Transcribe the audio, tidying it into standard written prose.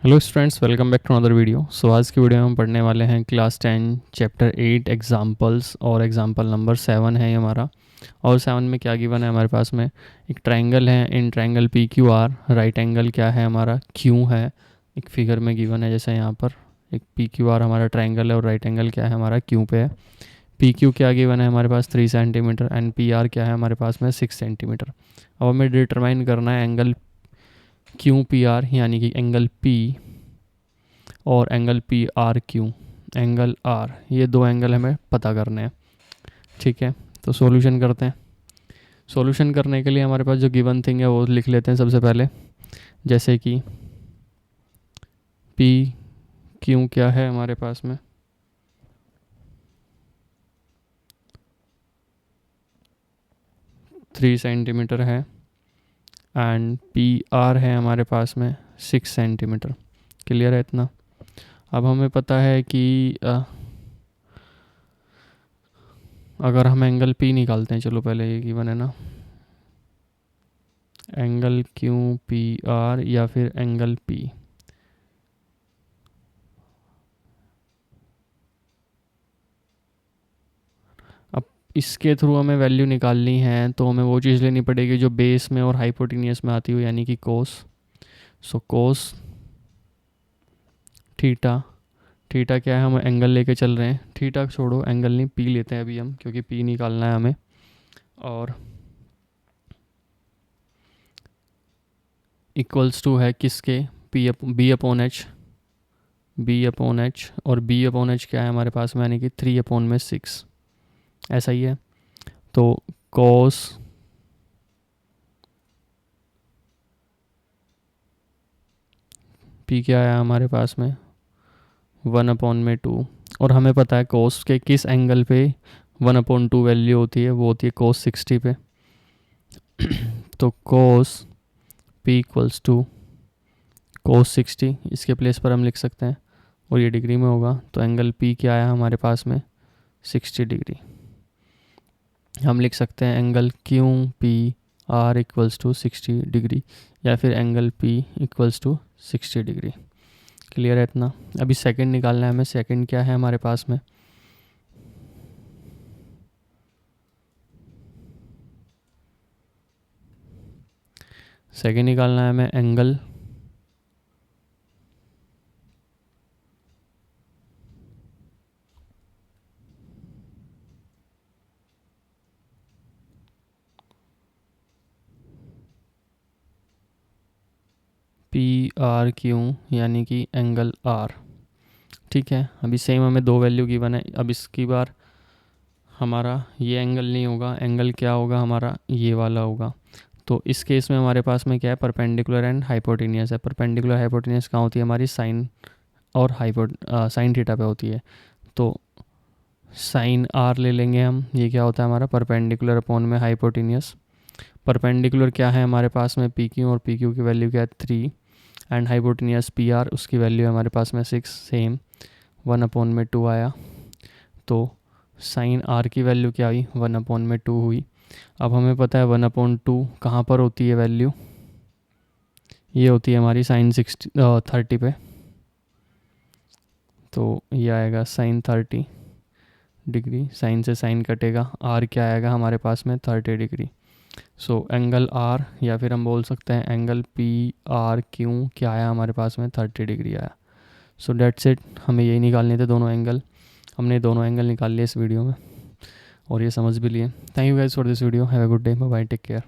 Hello students, welcome back to another video. So आज की video में हम पढ़ने वाले हैं क्लास 10 चैप्टर 8 एग्जांपल्स, और एग्जांपल नंबर 7 है ये हमारा। और 7 में क्या गिवन है हमारे पास में, एक ट्रायंगल है, in triangle P Q R, right angle क्या है हमारा, क्यू है, एक फिगर में गिवन है जैसे यहाँ पर। एक पी क्यू आर हमारा ट्रायंगल है और राइट एंगल क्या है हमारा, क्यू पे है। पी क्यू क्या गिवन है हमारे पास 3 सेंटीमीटर, एंड पी आर क्या है हमारे पास में 6 सेंटीमीटर। अब हमें डिटरमाइन करना है एंगल क्यू पी आर, यानी कि एंगल पी और angle P R Q, angle R, ये दो एंगल हमें पता करने हैं। ठीक है, तो सॉल्यूशन करते हैं। सॉल्यूशन करने के लिए हमारे पास जो गिवन थिंग है वो लिख लेते हैं सबसे पहले। जैसे कि पी क्यू क्या है हमारे पास में, थ्री सेंटीमीटर है, एंड पी आर है हमारे पास में 6 सेंटीमीटर। क्लियर है इतना। अब हमें पता है कि अगर हम एंगल पी निकालते हैं, चलो पहले ये गिवन है ना, एंगल क्यू पी आर या फिर एंगल पी, अब इसके थ्रू हमें वैल्यू निकालनी है तो हमें वो चीज़ लेनी पड़ेगी जो बेस में और हाइपोटेनियस में आती हो, यानी कि कोस। सो कोस थीटा, थीटा क्या है, हम एंगल लेके चल रहे हैं, थीटा छोड़ो, एंगल नहीं, पी लेते हैं अभी हम, क्योंकि पी निकालना है हमें। और इक्वल्स टू है किसके, B upon H, B upon H, और बी अपॉन एच क्या है हमारे पास में, यानी कि 3/6, ऐसा ही है। तो कॉस पी क्या आया हमारे पास में, 1/2, और हमें पता है कोस के किस एंगल पे 1/2 वैल्यू होती है, वो होती है कोस 60 पे। तो कोस पी इक्वल्स टू कोस 60, इसके प्लेस पर हम लिख सकते हैं, और ये डिग्री में होगा, तो एंगल पी क्या आया हमारे पास में 60 डिग्री। हम लिख सकते हैं angle Q P R equals to 60 degree, या फिर angle P equals to 60 degree. Clear है इतना। अभी सेकंड निकालना है हमें, सेकंड क्या है हमारे पास में, सेकंड निकालना है हमें एंगल पी आर क्यू, यानी कि एंगल आर। ठीक है, अभी सेम हमें दो वैल्यू गिवन है। अब इसकी बार हमारा ये एंगल नहीं होगा, एंगल क्या होगा हमारा, ये वाला होगा। तो इस केस में हमारे पास में क्या है, परपेंडिकुलर एंड हाइपोटेनियस है। परपेंडिकुलर हाइपोटेनियस कहाँ होती है हमारी, साइन और साइन थीटा पे होती है। तो साइन आर ले लेंगे हम, ये क्या होता है हमारा परपेंडिकुलर अपॉन में हाइपोटेनियस। परपेंडिकुलर क्या है हमारे पास में, पी क्यू, और पी क्यू की वैल्यू क्या है 3, एंड हाइपोटेनियस पी आर, उसकी वैल्यू है हमारे पास में 6, सेम 1/2 आया। तो साइन आर की वैल्यू क्या हुई, 1/2 हुई। अब हमें पता है 1/2 कहाँ पर होती है वैल्यू, ये होती है हमारी साइन 30 पे। तो ये आएगा साइन 30 डिग्री, साइन से साइन कटेगा, आर क्या आएगा हमारे पास में 30 डिग्री। सो एंगल आर, या फिर हम बोल सकते हैं एंगल पी आर क्यू क्या आया हमारे पास में 30 डिग्री आया। सो डेट्स इट, हमें यही निकालने थे दोनों एंगल। हमने दोनों एंगल निकाल लिए इस वीडियो में, और ये समझ भी लिए। Thank you guys for this video, have a good day, bye bye, take care.